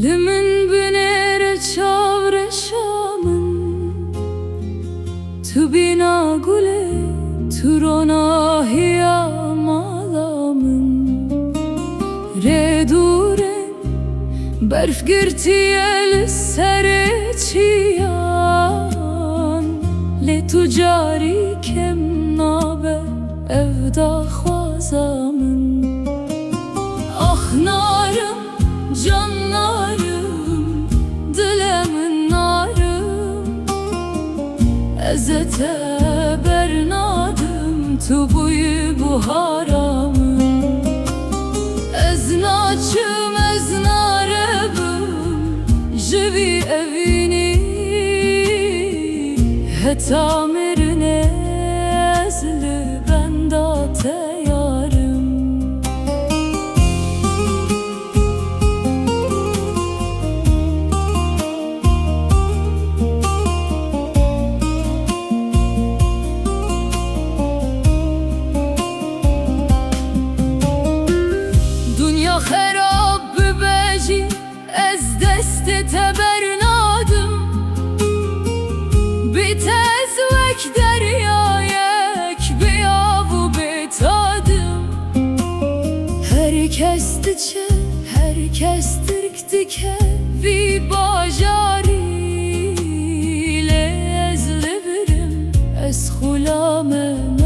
Limin binere çavre şamın Tu bina gule tu ronahiya malamın Re duren berf girtiyel sereçiyan Le tu cari kem nabe evda khwazamın Ah narım canlarım, dilemin narım Ezete bernadım tu buyu buharamın Eznaçım eznarebim jivi evini Heta mirine ezli benda teyarım خراب ببجی از دست تبرنادم بیتز وک دریایک بیابو بیتادم herkes diçe herkes dirkti ke vi bajari le ezli birim es khulame